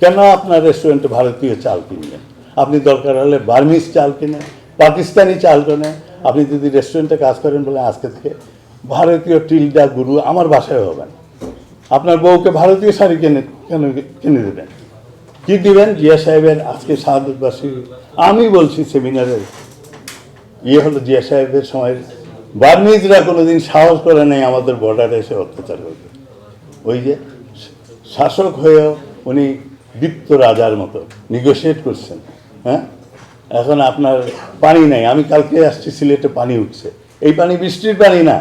কেন আপনার রেস্টুরেন্টে ভারতীয় চাল কিনবেন? আপনি দরকার হলে বার্মিজ চাল কিনেন, পাকিস্তানি চাল কেনেন। আপনি যদি রেস্টুরেন্টে কাজ করেন বলে আজকে থেকে ভারতীয় টিলডা গুরু আমার বাসায় হবেন। আপনার বউকে ভারতীয় শাড়ি কিনে দেবেন। কি দিবেন? জিয়া সাহেবের আজকে শাহাদতবাসী আমি বলছি সেমিনারের হলো জিয়া সাহেবের সময় বার্মিজরা কোনোদিন সাহস করে নাই আমাদের বর্ডারে এসে অত্যাচার করবে। ওই যে শাসক হয়েও উনি দীপ্ত রাজার মতো নেগোশিয়েট করছেন। হ্যাঁ, এখন আপনার পানি নাই। আমি কালকে আসছি, সিলেটে পানি উঠছে। এই পানি বৃষ্টির পানি না।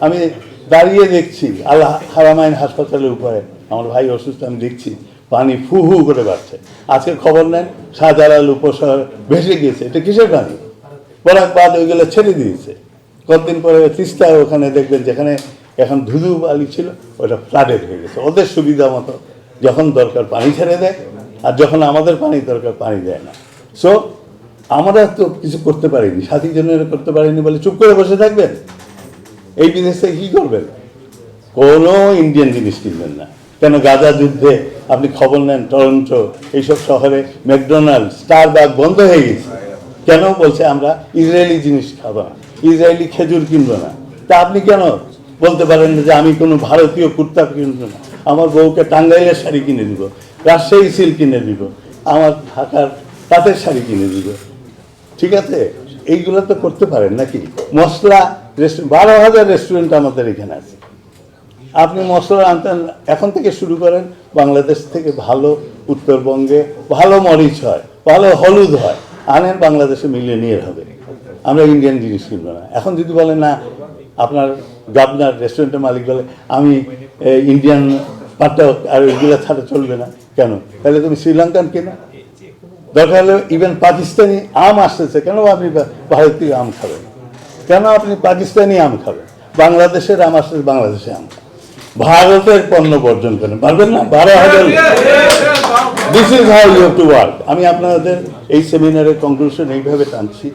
আমি দাঁড়িয়ে দেখছি আল্লাহ হারামাইন হাসপাতালের উপরে, আমার ভাই অসুস্থ, আমি দেখছি পানি ফু হু করে বাড়ছে। আজকে খবর নেন শাহজালাল উপশহর ভেসে গিয়েছে। এটা কিসের পানি? বরাকবাদ ওইগুলো ছেড়ে দিয়েছে। কতদিন পরে তিস্তা ওখানে দেখবেন যেখানে এখন ধুধু বালি ছিল ওটা ফ্লাডেড হয়ে গেছে। ওদের সুবিধা মতো যখন দরকার পানি ছেড়ে দেয়, আর যখন আমাদের পানি দরকার পানি দেয় না। সো আমরা তো কিছু করতে পারিনি, সাথী জনের করতে পারিনি বলে চুপ করে বসে থাকবেন? এই বিদেশে কী করবেন? কোনো ইন্ডিয়ান জিনিস কিনবেন না। কেন? গাজা যুদ্ধে আপনি খবর নেন টরন্টো এইসব শহরে ম্যাকডোনাল্ড, স্টারবাক বন্ধ হয়ে গেছে। কেন? বলছে আমরা ইসরায়েলি জিনিস খাবো না, ইসরায়েলি খেজুর কিনবো না। তা আপনি কেন বলতে পারেন যে আমি কোনো ভারতীয় কুর্তা কিনবো না, আমার বউকে টাঙ্গাইলের শাড়ি কিনে দিব, রাজশাহী সিল্ক কিনে দিব, আমার ঢাকার তাঁতের শাড়ি কিনে দিব? ঠিক আছে, এইগুলো তো করতে পারেন নাকি? মশলা 12,000 রেস্টুরেন্ট আমাদের এখানে আছে। আপনি মশলা আনতেন, এখন থেকে শুরু করেন। বাংলাদেশ থেকে ভালো, উত্তরবঙ্গে ভালো মরিচ হয়, ভালো হলুদ হয়, আনেন, বাংলাদেশে মিলিয়নিয়ার হবে। আমরা ইন্ডিয়ান জিনিস কিনবো না। এখন যদি বলেন না, আপনার গাবনার রেস্টুরেন্টের মালিক বলে আমি ইন্ডিয়ান পাটক আর এগুলো ছাড়া চলবে না, কেন? তাহলে তুমি শ্রীলঙ্কান কেনো। দরকার হলে ইভেন পাকিস্তানি আম আসতেছে, কেন আপনি ভারতীয় আম খাবেন? কেন আপনি পাকিস্তানি আম খাবেন? বাংলাদেশের আম আসতেছে, বাংলাদেশে আম খাবেন। ভারতের পণ্য বর্জন করেন, পারবেন না? 12,000। This is how you to work. আমি আপনাদের এই সেমিনারের কনক্লুশন এইভাবে টানছি,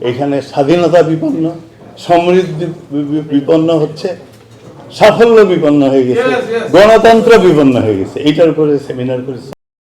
এখানে স্বাধীনতা বিপন্ন, সমৃদ্ধি বিপন্ন হচ্ছে, সাফল্য বিপন্ন হয়ে গেছে, গণতন্ত্র বিপন্ন হয়ে গেছে। এইটার উপরে সেমিনার করেছি।